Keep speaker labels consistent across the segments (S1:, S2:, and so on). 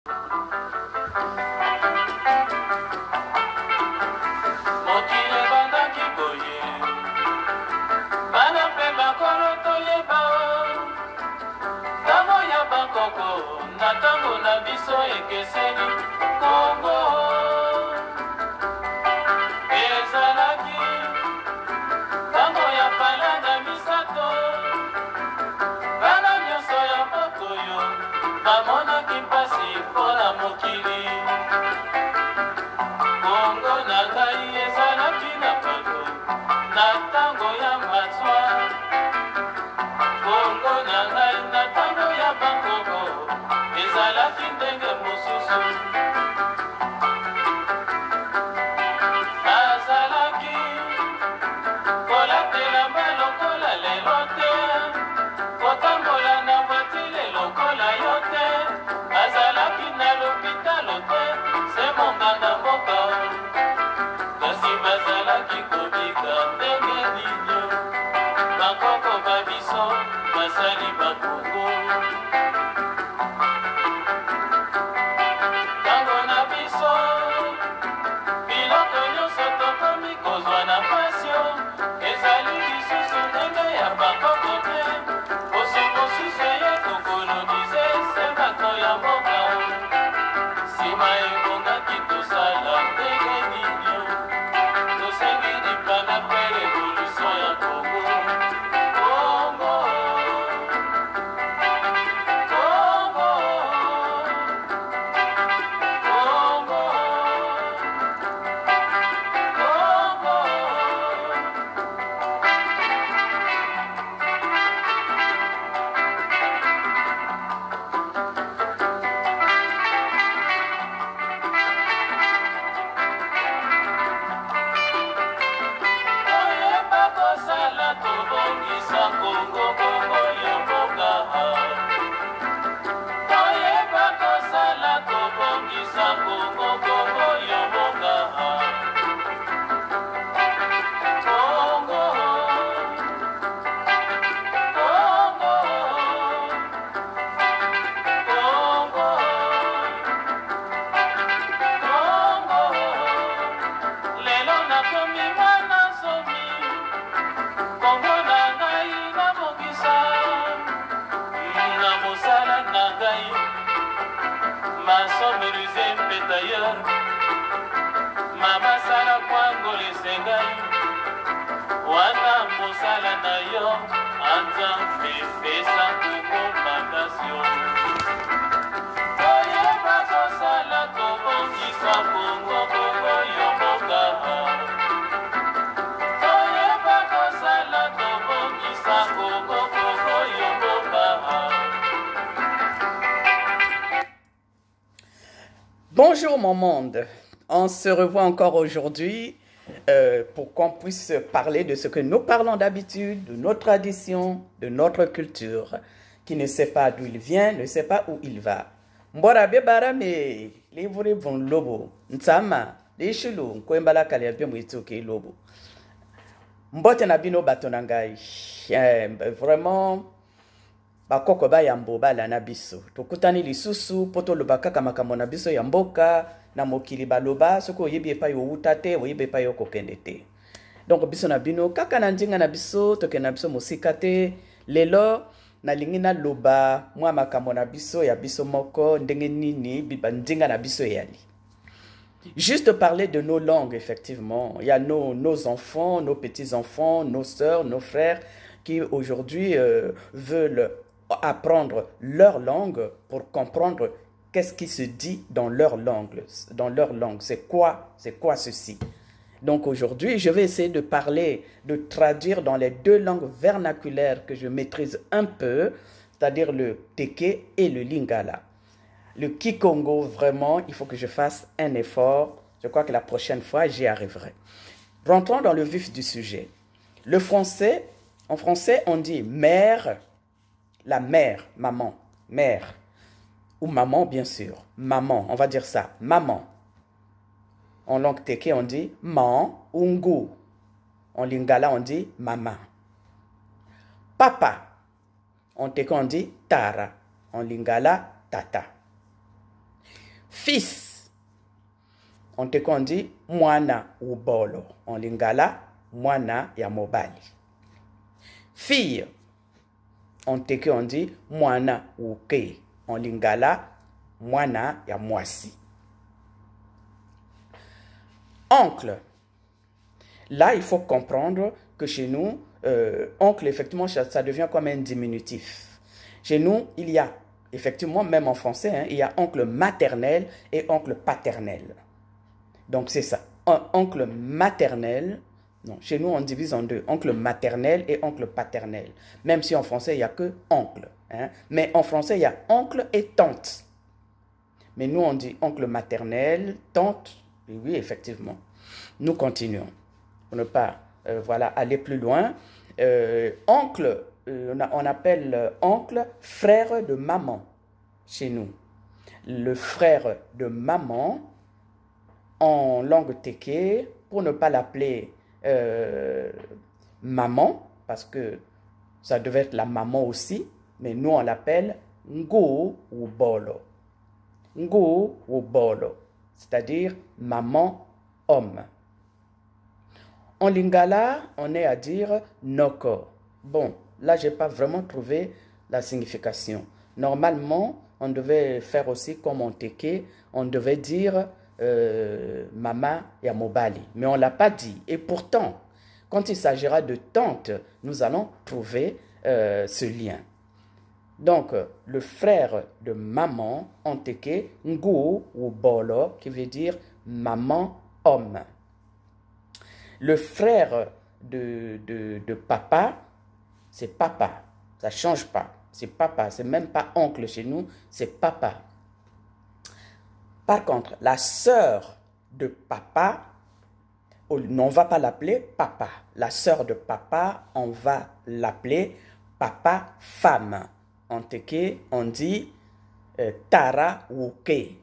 S1: Mokile bandaki boye bana mpe bakolo toyeba ntango ya bakoko na ntango na biso ekeseni Kongo ezalaki ntango ya pala na misato bana nyonso ya bokoyo bamonaki mpasi mpona mokili Kongo na ngai ezalaki na bato na ntango ya mazwa Kongo na ngai na ntango ya bakoko ezalaki ndenge mosusu azalaki kolatela lokola lelo te kotambola na voitile lokola yo te azalaki na lopitalo te se monganga mboka kasi bazalaki kobika ndenge nini bakoko babiso basali bakongo ntango na biso biloko nyonso tokomi kozwa na pasio ezali lisusu ndenge ya bakoko te mosusu eye kokolonize se bato ya mboka nsima ebongaki tosala ndenge nini tosengi lipanga mpe revolution ya Kongo Kongo Kongo Kongo Kongo toyeba kosala tobongisa Kongo Kongo ya mboka toyeba kosala tobongisa Kongo Kongo ya mboka Kongo Kongo Kongo Kongo lelo nakomi mwana zomi Kongo na ngai nabongisa na mosala na ngai masomerise mpetayer mamasala kwango lesengai wana mosala na yo anzambe pesa Kongo mandasio toyeba kosala tobongisa Kongo Kongo yo mboka toyeba kosala tobongisa Kongo Kongo yo mboka.
S2: Bonjour mon monde, on se revoit encore aujourd'hui pour qu'on puisse parler de ce que nous parlons d'habitude, de nos traditions, de notre culture. Qui ne sait pas d'où il vient, ne sait pas où il va. Mbora bebara me livre von lobo, nsama, lishulu, nkwembala kaliabia mwituke lobo. Mbote na bino batonangai, vraiment, bakoko ba yambo bala na biso tokutani lisusu poto lobaka kama kama na biso ya mboka na mokili baloba soko yebi epa yo utate oyebi epa yo kokende te donc biso na bino kaka na ndinga na biso tokena biso mosika te lelo na lingi na loba mwa makambo na biso ya biso moko ndenge nini biba ndinga na biso yali. Juste parler de nos langues, effectivement. Il y a nos enfants, nos petits-enfants, nos sœurs, nos frères qui aujourd'hui veulent apprendre leur langue pour comprendre qu'est-ce qui se dit dans leur langue. C'est quoi ceci? Donc aujourd'hui, je vais essayer de parler, de traduire dans les deux langues vernaculaires que je maîtrise un peu, c'est-à-dire le Teke et le Lingala. Le Kikongo, vraiment, il faut que je fasse un effort. Je crois que la prochaine fois, j'y arriverai. Rentrons dans le vif du sujet. Le français, en français, on dit mère, la mère, maman, mère. Ou maman, bien sûr. Maman, on va dire ça, maman. En langue Teke, on dit man, ungu. En Lingala, on dit maman. Papa. En Teke, on dit tara. En Lingala, tata. Fils. En teke on dit mwana ubolo. En lingala, mwana ya mobali. Fille. En teke on dit mwana uke. En lingala, mwana ya mwasi. Oncle. Là, il faut comprendre que chez nous, oncle, effectivement, ça devient comme un diminutif. Chez nous, il y a, effectivement, même en français, hein, il y a oncle maternel et oncle paternel. Donc, c'est ça. Oncle maternel, non, chez nous, on divise en deux. Oncle maternel et oncle paternel. Même si en français, il n'y a que oncle. Hein. Mais en français, il y a oncle et tante. Mais nous, on dit oncle maternel, tante. Et oui, effectivement. Nous continuons. Pour ne pas voilà, aller plus loin. Oncle, on appelle oncle frère de maman chez nous. Le frère de maman, en langue téké, pour ne pas l'appeler maman, parce que ça devait être la maman aussi, mais nous on l'appelle Ngo ou Bolo. Ngo ou Bolo, c'est-à-dire maman homme. En lingala, on est à dire noko. Bon, là, je n'ai pas vraiment trouvé la signification. Normalement, on devait faire aussi comme en téké, on devait dire mama ya mobali. Mais on ne l'a pas dit. Et pourtant, quand il s'agira de tante, nous allons trouver ce lien. Donc, le frère de maman en téké, ngu ou bolo, qui veut dire maman homme. Le frère de papa, c'est papa. Ça ne change pas. C'est papa. C'est même pas oncle chez nous, c'est papa. Par contre, la sœur de papa, on ne va pas l'appeler papa. La sœur de papa, on va l'appeler papa femme. En téké, on dit tara wuke.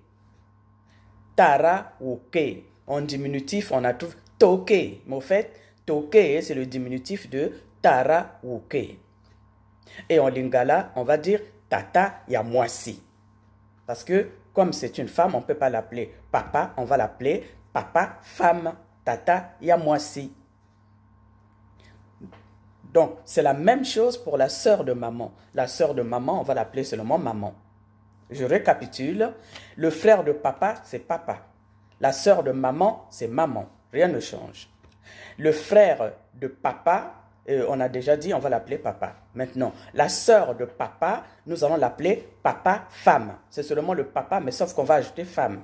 S2: Tara wuke. En diminutif, on a trouvé toke. Mais au fait, toke, c'est le diminutif de tara wuke. Et en lingala, on va dire tata yamwasi. Parce que, comme c'est une femme, on ne peut pas l'appeler papa, on va l'appeler papa femme. Tata yamwasi. Donc, c'est la même chose pour la sœur de maman. La sœur de maman, on va l'appeler seulement maman. Je récapitule. Le frère de papa, c'est papa. La sœur de maman, c'est maman. Rien ne change. Le frère de papa, on a déjà dit, on va l'appeler papa. Maintenant, la sœur de papa, nous allons l'appeler papa femme. C'est seulement le papa, mais sauf qu'on va ajouter femme.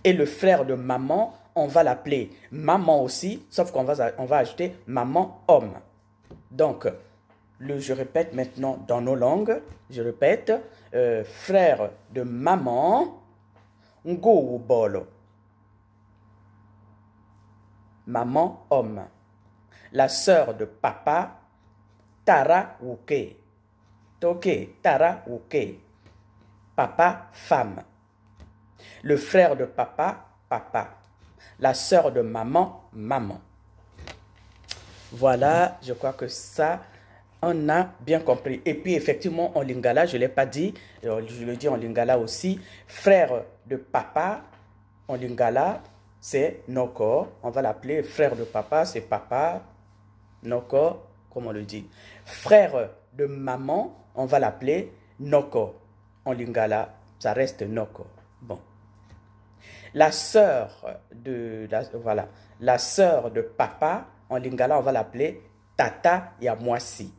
S2: Et le frère de maman, on va l'appeler maman aussi, sauf qu'on va ajouter maman homme. Donc, je répète maintenant dans nos langues, je répète, frère de maman, ngo bolo. Maman homme. La sœur de papa, tara wuke. Toke, tara wuke. Papa femme. Le frère de papa, papa. La sœur de maman, maman. Voilà, je crois que ça, on a bien compris. Et puis, effectivement, en lingala, je ne l'ai pas dit, je le dis en lingala aussi, frère de papa, en lingala, c'est noko. On va l'appeler frère de papa, c'est papa, noko, comme on le dit. Frère de maman, on va l'appeler noko. En lingala, ça reste noko. Bon. La sœur la sœur de papa, en lingala, on va l'appeler tata yamwasi.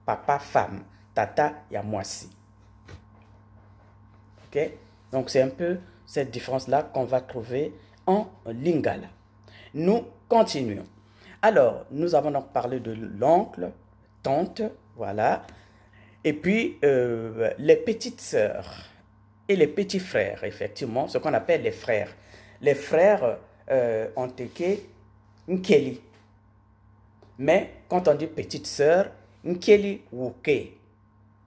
S2: Papa femme, tata yamwasi. Ok? Donc c'est un peu cette différence-là qu'on va trouver en lingala. Nous continuons. Alors, nous avons donc parlé de l'oncle, tante, voilà. Et puis, les petites sœurs. Et les petits frères, effectivement, ce qu'on appelle les frères. Les frères ont été nkeli. Mais quand on dit petite sœur, nkeli wuke.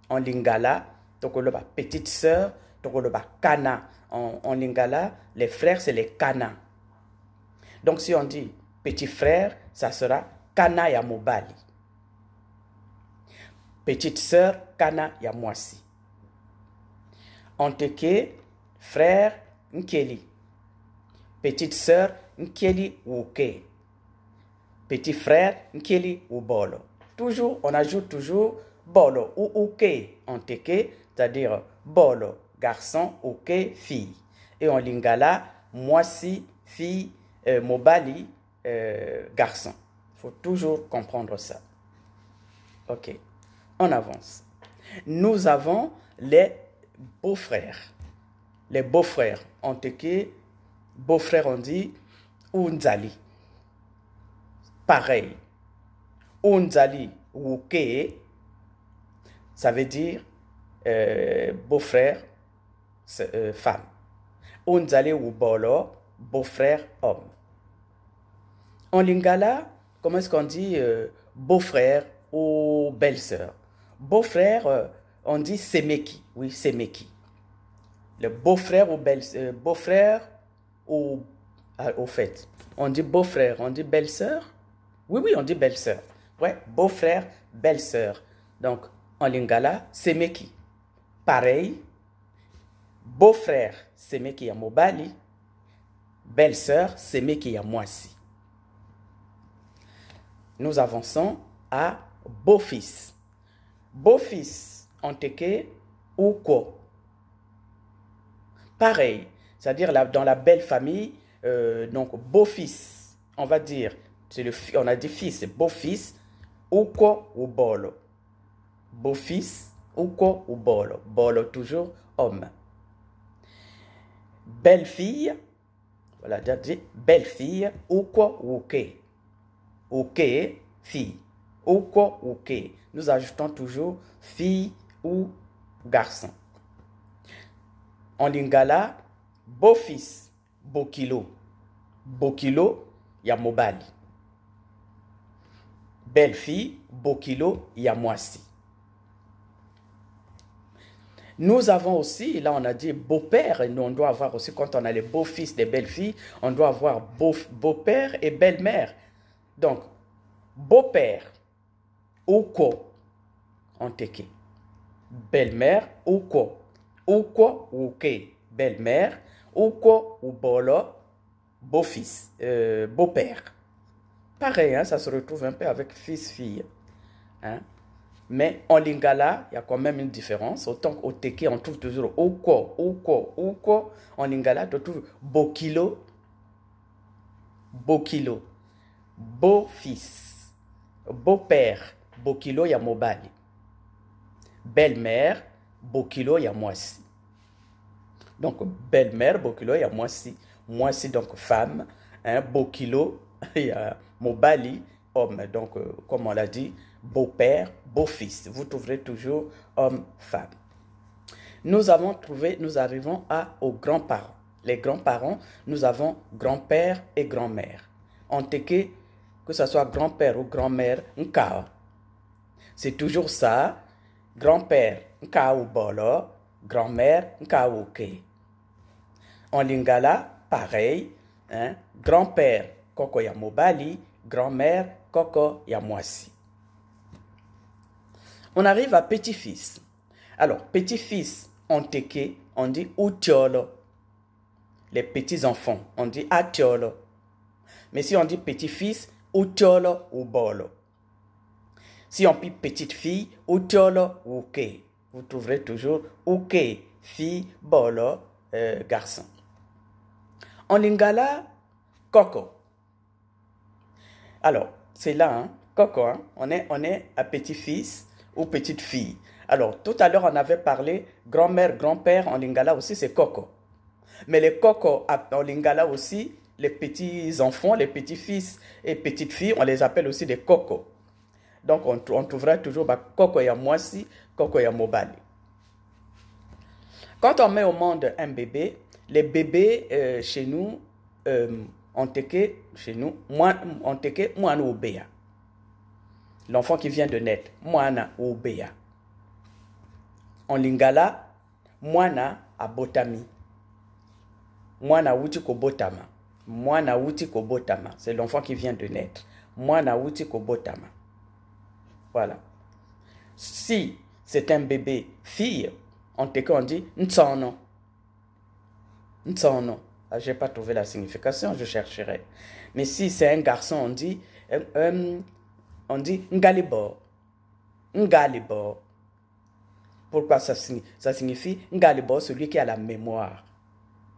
S2: En lingala, tokoloba petite sœur, tokoloba kana. En lingala, les frères, c'est les kana. Donc si on dit petit frère, ça sera kana ya mobali. Petite sœur, kana ya mwasi. En teke, frère, nkeli. Petite sœur, nkeli wuke. Petit frère, nkeli ou bolo. Toujours, on ajoute toujours bolo ou uke en teke, c'est-à-dire bolo, garçon, uke, fille. Et en lingala, moisi, fille, mobali, garçon. Il faut toujours comprendre ça. Ok, on avance. Nous avons les beaux-frères. Les beaux-frères, en teke, beaux-frères on dit unzali. Pareil. Unzali wuke, ça veut dire beau-frère, femme. Unzali wubolo, beau-frère, homme. En lingala, comment est-ce qu'on dit beau-frère ou belle-sœur? Beau-frère, on dit semeki. Oui, semeki. Le beau-frère ou belle-sœur, beau-frère ou au fait, on dit beau-frère, on dit belle-sœur. Oui, oui, on dit belle-sœur. Ouais, beau-frère, belle-sœur. Donc, en lingala, semeki. Pareil, beau-frère, semeki ya mobali. Belle-sœur, semeki ya mwasi. Nous avançons à beau-fils. Beau-fils, en teke, ou quoi? Pareil, c'est-à-dire dans la belle famille, donc beau-fils, on va dire, on a dit fils, c'est beau-fils, ou quoi ou bolo. Beau-fils, ou quoi ou bolo. Bolo, toujours homme. Belle-fille, voilà, déjà dit belle-fille, ou quoi ou que. Ok, fille. Ou quoi ou que. Nous ajoutons toujours fille ou garçon. En lingala, beau-fils, beau-kilo. Beau-kilo, ya mobali. Belle-fille, beau-kilo, ya mwasi. Nous avons aussi, là on a dit beau-père, et nous on doit avoir aussi, quand on a les beaux-fils, des belles-filles, on doit avoir beau-père et belle-mère. Donc, beau-père, uko, en teke. Belle-mère, uko. Uko, uke. Belle-mère, uko, ou bolo, beau-fils, beau-père. Pareil, hein, ça se retrouve un peu avec fils-fille. Hein? Mais en lingala, il y a quand même une différence. Autant qu'au teke, on trouve toujours uko, uko, uko. En lingala, on trouve bokilo, bokilo. Beau-fils, beau-père, bokilo ya mobali. Belle-mère, bokilo ya mwasi. Donc, belle-mère, bokilo ya mwasi. Mwasi, donc femme. Hein, bokilo, ya mobali, homme. Donc, comme on l'a dit, beau-père, beau-fils. Vous trouverez toujours homme-femme. Nous arrivons aux grands-parents. Les grands-parents, nous avons grand-père et grand-mère. En teke, que ce soit grand-père ou grand-mère, nkao. C'est toujours ça. Grand-père, nkao bolo. Grand-mère, nkao ke. En lingala, pareil. Hein? Grand-père, koko ya mobali. Grand-mère, koko ya mwasi. On arrive à petit-fils. Alors, petit-fils, en teke, on dit utiolo. Les petits-enfants, on dit atiolo. Mais si on dit petit-fils, utiolo ou bolo. Si on dit petite-fille, utiolo ou ke. Vous trouverez toujours uke, fille, bolo, garçon. En lingala, coco. Alors, c'est là, hein, coco, hein, on est à petit-fils ou petite-fille. Alors, tout à l'heure, on avait parlé grand-mère, grand-père, en lingala aussi, c'est coco. Mais les coco en lingala aussi, les petits-enfants, les petits-fils et petites-filles, on les appelle aussi des coco. Donc, on trouvera toujours coco ya mwasi, coco ya mobali. Quand on met au monde un bébé, les bébés chez nous, on teke, chez nous, on teke mwana obeya. L'enfant qui vient de naître, mwana obeya. En lingala, mwana abotami. Mwana wuti kobotama. Mwana wuti kobotama. C'est l'enfant qui vient de naître. Mwana wuti kobotama. Voilà. Si c'est un bébé fille, on dit ntsono. Non. Je n'ai pas trouvé la signification, je chercherai. Mais si c'est un garçon, on dit Ngalibo. Ngalibo. Pourquoi ça signifie Ngalibo, celui qui a la mémoire.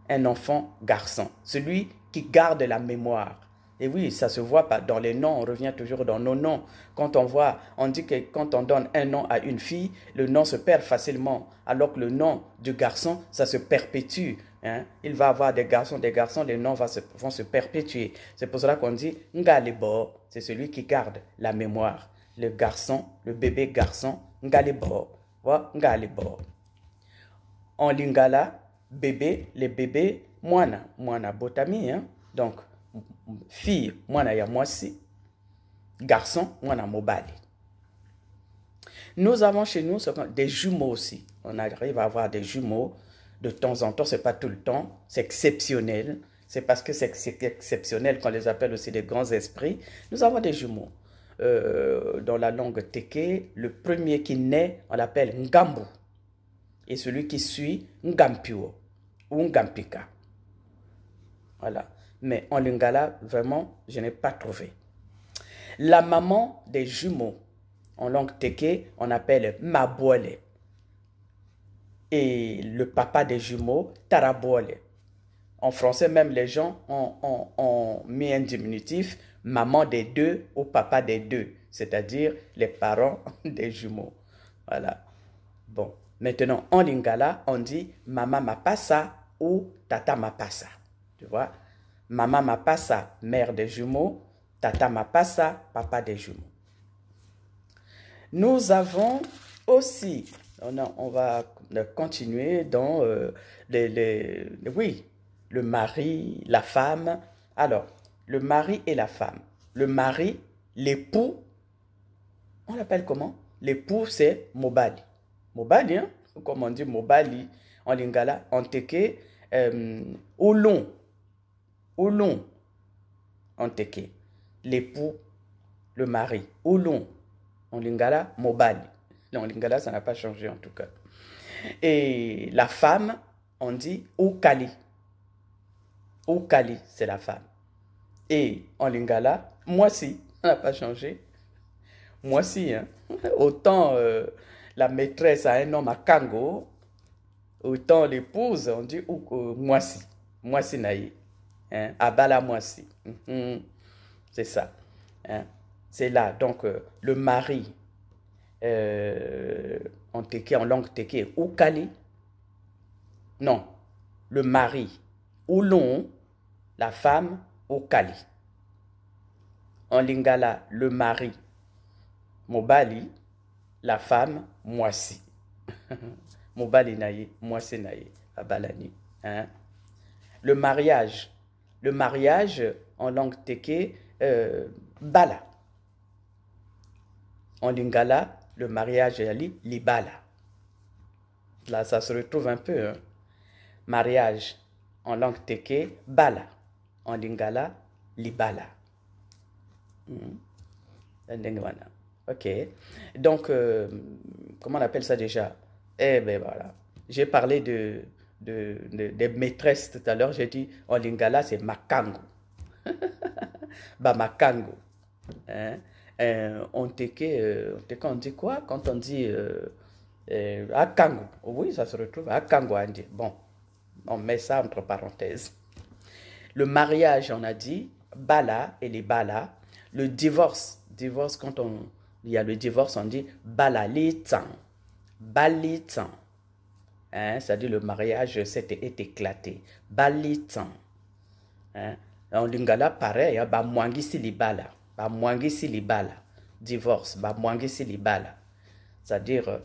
S2: Un enfant garçon, celui qui garde la mémoire. Et oui, ça se voit pas dans les noms, on revient toujours dans nos noms. Quand on dit que quand on donne un nom à une fille, le nom se perd facilement, alors que le nom du garçon, ça se perpétue. Hein? Il va avoir des garçons, les noms vont se perpétuer. C'est pour cela qu'on dit Ngalibo, c'est celui qui garde la mémoire. Le garçon, le bébé garçon, Ngalibo. Ngalibo. En lingala, bébé, les bébés, moana botami, hein? Donc, fille, moana ya mwasi, garçon, moana mobali. Nous avons chez nous des jumeaux aussi. On arrive à avoir des jumeaux de temps en temps, c'est pas tout le temps, c'est exceptionnel. C'est parce que c'est exceptionnel qu'on les appelle aussi des grands esprits. Nous avons des jumeaux. Dans la langue Teke, le premier qui naît, on l'appelle Ngambu. Et celui qui suit, Ngampio ou Ngampika. Voilà. Mais en lingala, vraiment, je n'ai pas trouvé. La maman des jumeaux, en langue Teke, on appelle Mabwole. Et le papa des jumeaux, Tarabwole. En français, même les gens ont mis un diminutif, maman des deux ou papa des deux, c'est-à-dire les parents des jumeaux. Voilà. Bon, maintenant, en lingala, on dit Mama Mapasa ou Tata Mapasa. Tu vois? Mama Mapasa, mère des jumeaux, Tata Mapasa, papa des jumeaux. Nous avons aussi, on va continuer dans oui, le mari, la femme. Alors, le mari et la femme. Le mari, l'époux, on l'appelle comment? L'époux, c'est Mobali. Mobali, hein? Comme on dit Mobali en lingala, en teke, Oulon. Oulon, en teke. L'époux, le mari. Oulon, en lingala, Mobali. En lingala, ça n'a pas changé en tout cas. Et la femme, on dit Okali. Okali, c'est la femme. Et en lingala, moi si, ça n'a pas changé. Moi si, hein. Autant la maîtresse a un nom à Kango, autant l'épouse, on dit moi si. Moi si naïe. Hein? Abala moi si. C'est ça. Hein? C'est là. Donc, le mari, en langue teke, Okali. Non. Le mari, Oulon. La femme, Okali. En lingala, le mari, Mobali. La femme, Mwasi. Mobali naye, Mwasi naye, Abalani. Hein? Le mariage en langue teke, Bala. En lingala, le mariage est Libala. Là, ça se retrouve un peu. Hein? Mariage en langue teke, Bala. En lingala, Libala. Ok. Donc, comment on appelle ça déjà? Eh bien, voilà. J'ai parlé des maîtresses tout à l'heure. J'ai dit, en lingala, c'est Makango. Makango. Hein? On dit quoi? Quand on dit Akango. Oui, ça se retrouve Akango. Bon, on met ça entre parenthèses. Le mariage, on a dit, Bala et les Bala. Le divorce, quand il y a le divorce, on dit Balalitan. Balitan. Hein, c'est-à-dire le mariage est éclaté. Balitan. Hein? En lingala, pareil, ba mwangi silibala. Ba mwangi silibala. Divorce, ba mwangi silibala. C'est-à-dire,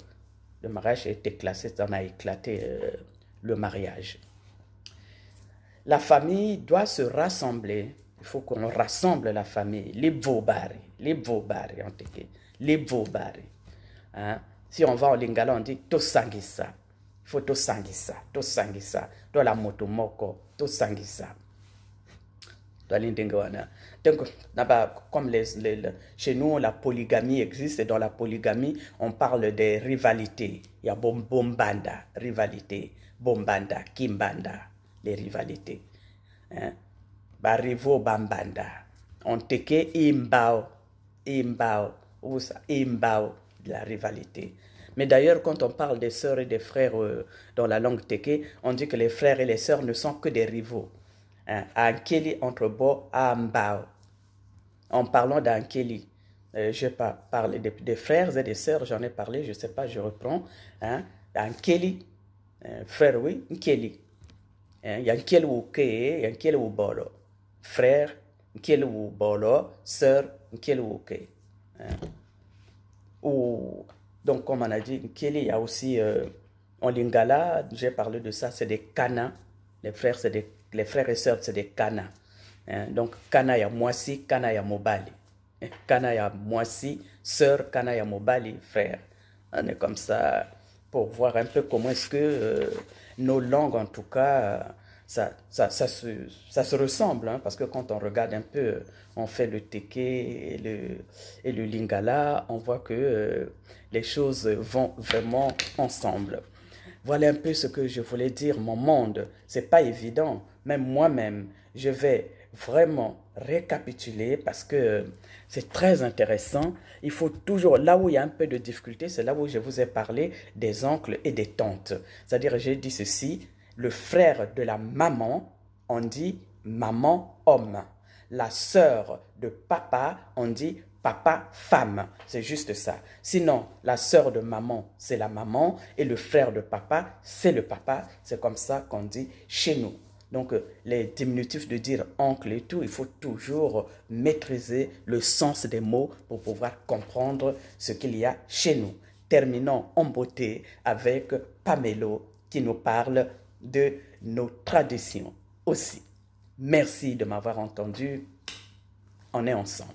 S2: le mariage est éclaté, on a éclaté le mariage. La famille doit se rassembler. Il faut qu'on rassemble la famille. Les Bobari en teke. Les Bobari. Hein? Si on va en lingala, on dit Tosangisa. Il faut Tosangisa. Dans la motomoko, Tosangisa. Donc, comme chez nous, la polygamie existe. Et dans la polygamie, on parle des rivalités. Il y a bombanda, rivalité. Bombanda, kimbanda. les rivalités. Hein? Barivo bambanda. On teke imbao, imbao, ou ça, imbao, de la rivalité. Mais d'ailleurs, quand on parle des sœurs et des frères dans la langue teke, on dit que les frères et les sœurs ne sont que des rivaux. Hein? Ankeli entre bo ambao. En parlant d'Ankeli, je n'ai pas parlé des frères et des sœurs, j'en ai parlé, je ne sais pas, je reprends. Hein? Ankeli, frère, oui, Nkeli. Il y a Nkeli ou Ke, il y a Nkeli ou Bolo. Frère, Nkeli ou Bolo, sœur, Nkeli ou Ke. Ou, donc, comme on a dit, Nkeli, il y a aussi en Lingala, j'ai parlé de ça, c'est des Kana. Les frères et sœurs, c'est des Kana. Hein? Donc, Kana ya Mwasi, Kana ya Mobali. Kana ya Mwasi, sœur, Kana ya Mobali, frère. On est comme ça pour voir un peu comment est-ce que nos langues, en tout cas, ça se ressemble. Hein? Parce que quand on regarde un peu, on fait le teke et le lingala, on voit que les choses vont vraiment ensemble. Voilà un peu ce que je voulais dire, mon monde. C'est pas évident. Même moi-même, je vais vraiment récapituler parce que c'est très intéressant. Il faut toujours, là où il y a un peu de difficulté, c'est là où je vous ai parlé des oncles et des tantes. C'est-à-dire, j'ai dit ceci, le frère de la maman, on dit maman homme. La sœur de papa, on dit papa femme. C'est juste ça. Sinon, la sœur de maman, c'est la maman et le frère de papa, c'est le papa. C'est comme ça qu'on dit chez nous. Donc, les diminutifs de dire oncle et tout, il faut toujours maîtriser le sens des mots pour pouvoir comprendre ce qu'il y a chez nous. Terminons en beauté avec Pamelo qui nous parle de nos traditions aussi. Merci de m'avoir entendu. On est ensemble.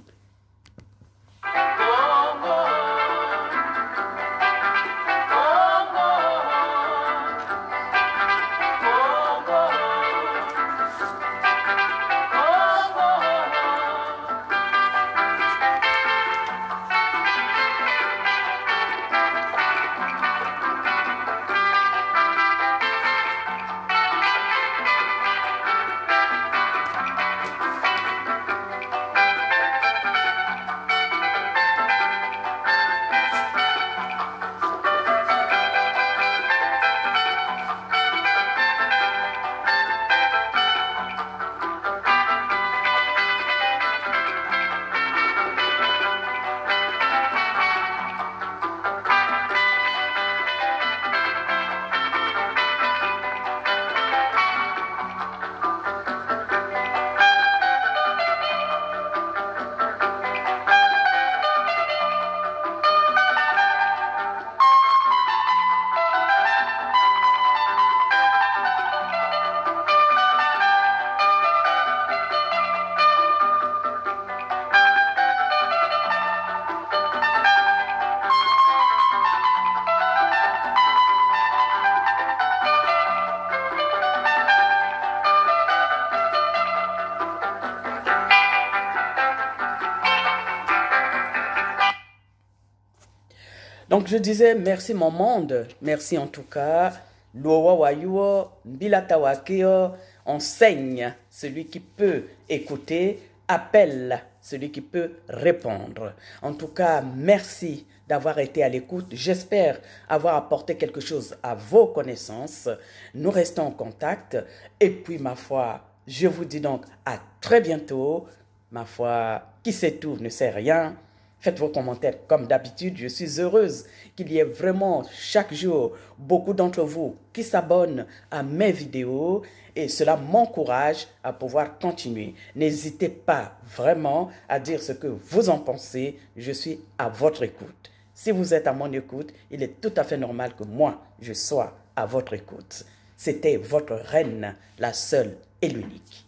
S2: Donc je disais merci mon monde, merci en tout cas. Enseigne celui qui peut écouter, appelle celui qui peut répondre. En tout cas, merci d'avoir été à l'écoute. J'espère avoir apporté quelque chose à vos connaissances. Nous restons en contact. Et puis, ma foi, je vous dis donc à très bientôt. Ma foi, qui sait tout ne sait rien. Faites vos commentaires comme d'habitude. Je suis heureuse qu'il y ait vraiment chaque jour beaucoup d'entre vous qui s'abonnent à mes vidéos et cela m'encourage à pouvoir continuer. N'hésitez pas vraiment à dire ce que vous en pensez. Je suis à votre écoute. Si vous êtes à mon écoute, il est tout à fait normal que moi, je sois à votre écoute. C'était votre reine, la seule et l'unique.